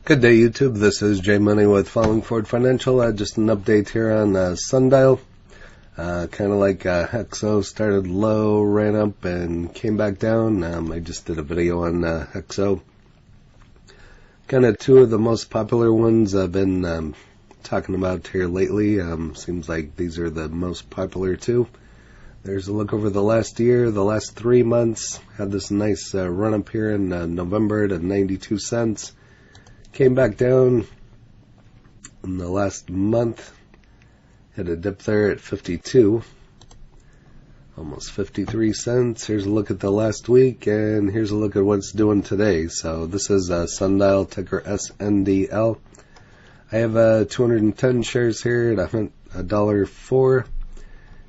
Good day, YouTube. This is Jay Money with Falling Forward Financial. Just an update here on Sundial. Kind of like Hexo, started low, ran up, and came back down. I just did a video on Hexo. Kind of two of the most popular ones I've been talking about here lately. Seems like these are the most popular two. There's a look over the last year. The last 3 months had this nice run up here in November to 92 cents. Came back down in the last month, hit a dip there at 52, almost 53 cents. Here's a look at the last week, and here's a look at what it's doing today. So this is Sundial, ticker SNDL. I have 210 shares here at $1.04,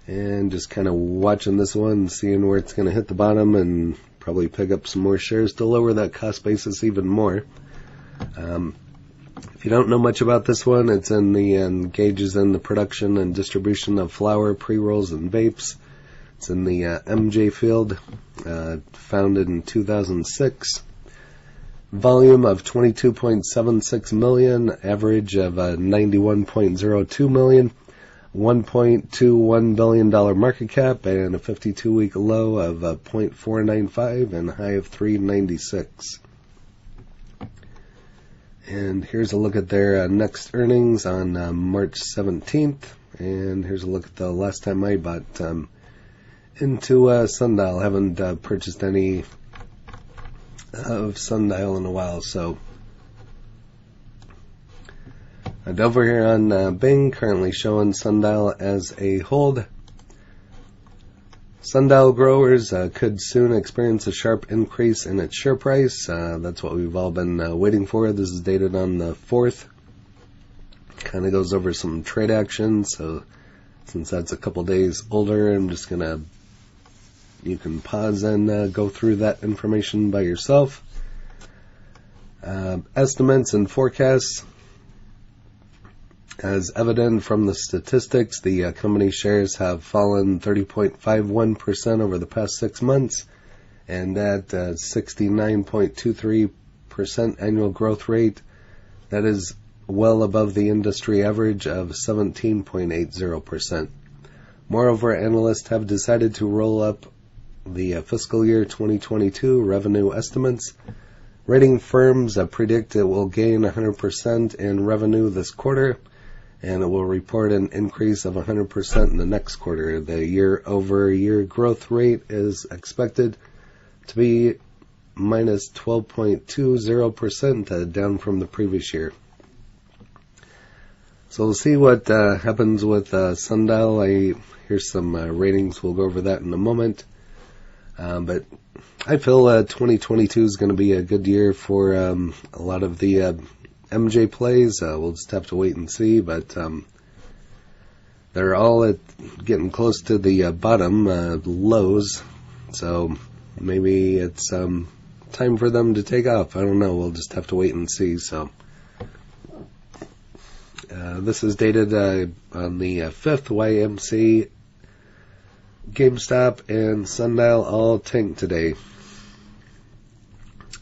and just kind of watching this one, seeing where it's going to hit the bottom, and probably pick up some more shares to lower that cost basis even more. If you don't know much about this one, it's in the engages in the production and distribution of flower, pre-rolls, and vapes. It's in the MJ field, founded in 2006. Volume of 22.76 million, average of 91.02 million, $1.21 billion market cap, and a 52-week low of 0.495 and a high of 396. And here's a look at their next earnings on March 17th. And here's a look at the last time I bought into Sundial. Haven't purchased any of Sundial in a while. So over here on Bing, currently showing Sundial as a hold. Sundial growers could soon experience a sharp increase in its share price. That's what we've all been waiting for. This is dated on the 4th. Kind of goes over some trade action. So since that's a couple days older, I'm just going to, you can pause and go through that information by yourself. Estimates and forecasts. As evident from the statistics, the company shares have fallen 30.51% over the past 6 months, and at 69.23% annual growth rate, that is well above the industry average of 17.80%. Moreover, analysts have decided to roll up the fiscal year 2022 revenue estimates. Rating firms predict it will gain 100% in revenue this quarter, and it will report an increase of 100% in the next quarter. The year-over-year growth rate is expected to be minus 12.20%, down from the previous year. So we'll see what happens with Sundial. Here's some ratings. We'll go over that in a moment. But I feel 2022 is going to be a good year for a lot of the MJ plays. We'll just have to wait and see, but they're all getting close to the bottom lows, so maybe it's time for them to take off. I don't know. We'll just have to wait and see. So this is dated on the 5th. YMC, GameStop, and Sundial all tanked today.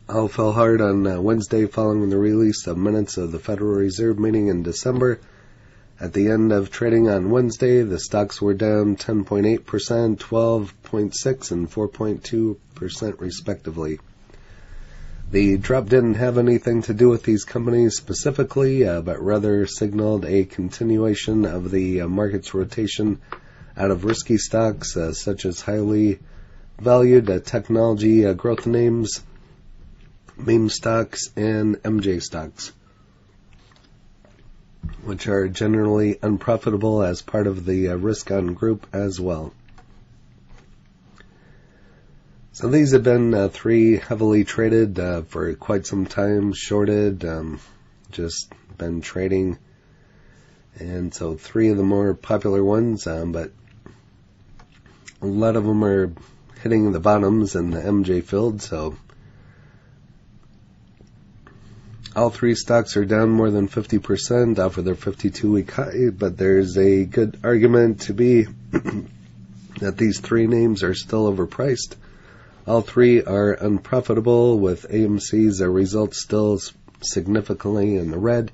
All fell hard on Wednesday following the release of minutes of the Federal Reserve meeting in December. At the end of trading on Wednesday, the stocks were down 10.8%, 12.6%, and 4.2% respectively. The drop didn't have anything to do with these companies specifically, but rather signaled a continuation of the market's rotation out of risky stocks such as highly valued technology growth names, meme stocks, and MJ stocks, which are generally unprofitable as part of the risk-on group as well. So these have been three heavily traded for quite some time, shorted, just been trading, and so three of the more popular ones, but a lot of them are hitting the bottoms in the MJ field, so all three stocks are down more than 50% off of their 52-week high, but there's a good argument to be that these three names are still overpriced. All three are unprofitable, with AMC's results still significantly in the red,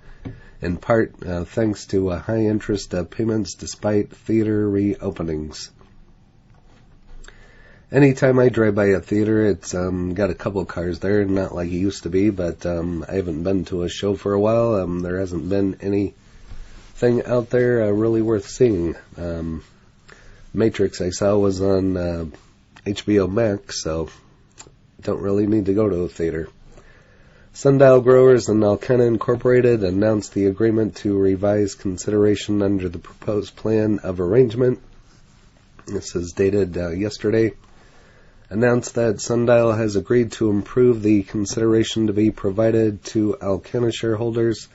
in part thanks to high interest payments despite theater reopenings. Anytime I drive by a theater, it's got a couple cars there, not like it used to be, but I haven't been to a show for a while. There hasn't been anything out there really worth seeing. Matrix I saw was on HBO Max, so don't really need to go to a theater. Sundial Growers and Alcanna Incorporated announced the agreement to revise consideration under the proposed plan of arrangement. This is dated yesterday. Announced that Sundial has agreed to improve the consideration to be provided to Alcanna shareholders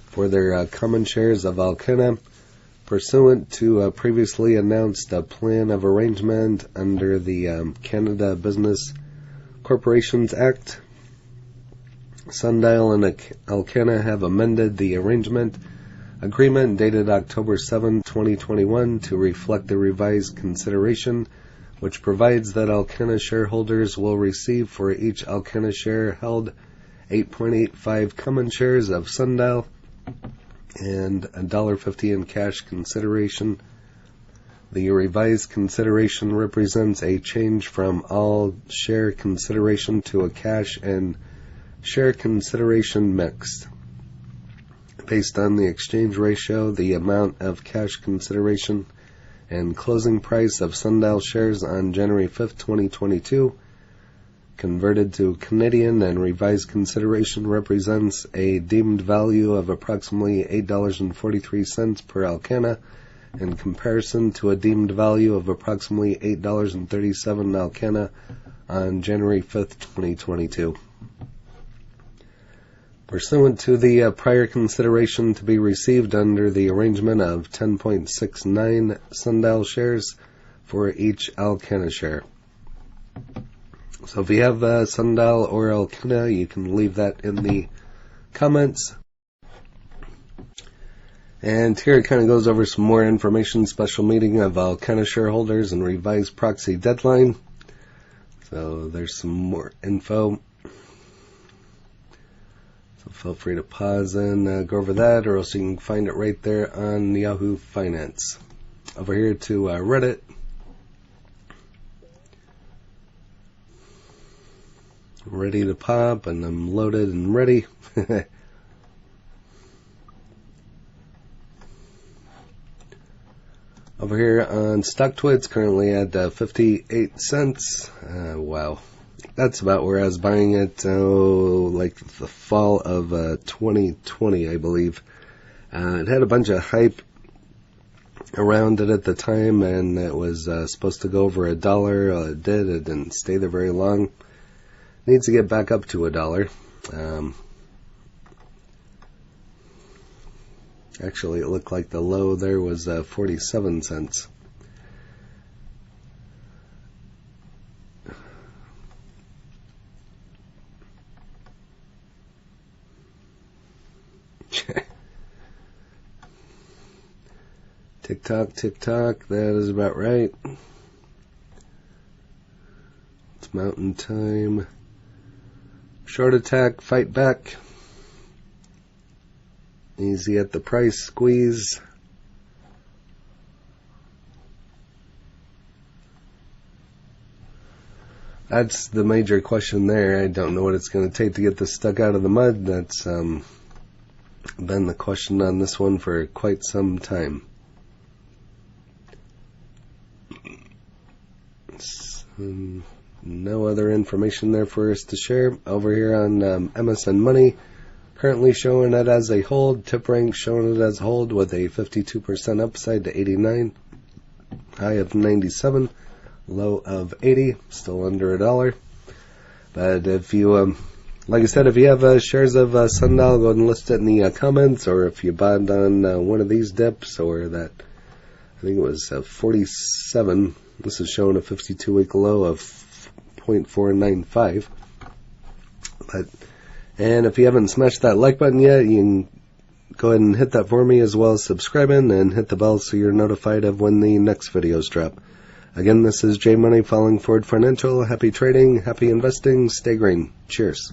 for their common shares of Alcanna, pursuant to a previously announced plan of arrangement under the Canada Business Corporations Act. Sundial and Alcanna have amended the arrangement agreement dated October 7, 2021 to reflect the revised consideration, which provides that Alcanna shareholders will receive for each Alcanna share held 8.85 common shares of Sundial and $1.50 in cash consideration. The revised consideration represents a change from all share consideration to a cash and share consideration mix. Based on the exchange ratio, the amount of cash consideration and closing price of Sundial shares on January 5th, 2022, converted to Canadian and revised consideration represents a deemed value of approximately $8.43 per Alcanna in comparison to a deemed value of approximately $8.37 Alcanna on January 5th, 2022. Pursuant to the prior consideration to be received under the arrangement of 10.69 Sundial shares for each Alcanna share. So if you have Sundial or Alcanna, you can leave that in the comments. And here it kind of goes over some more information. Special meeting of Alcanna shareholders and revised proxy deadline. So there's some more info. So feel free to pause and go over that, or else you can find it right there on Yahoo Finance. Over here to Reddit. Ready to pop, and I'm loaded and ready. Over here on StockTwits, currently at 58 cents. Wow. That's about where I was buying it, like the fall of 2020, I believe. It had a bunch of hype around it at the time, and it was supposed to go over $1. It did. It didn't stay there very long. Needs to get back up to $1. Actually, it looked like the low there was 47 cents. Tick-tock, that is about right. It's mountain time. Short attack, fight back. Easy at the price squeeze. That's the major question there. I don't know what it's going to take to get this stuck out of the mud. That's been the question on this one for quite some time. No other information there for us to share. Over here on MSN Money, currently showing it as a hold. Tip rank showing it as a hold with a 52% upside to 89. High of 97. Low of 80. Still under $1. But if you, like I said, if you have shares of Sundial, go ahead and list it in the comments. Or if you bought on one of these dips, or that, I think it was 47. This is showing a 52-week low of 0.495. And if you haven't smashed that like button yet, you can go ahead and hit that for me, as well as subscribing and hit the bell so you're notified of when the next videos drop. Again, this is J Money, Falling Forward Financial. Happy trading, happy investing, stay green. Cheers.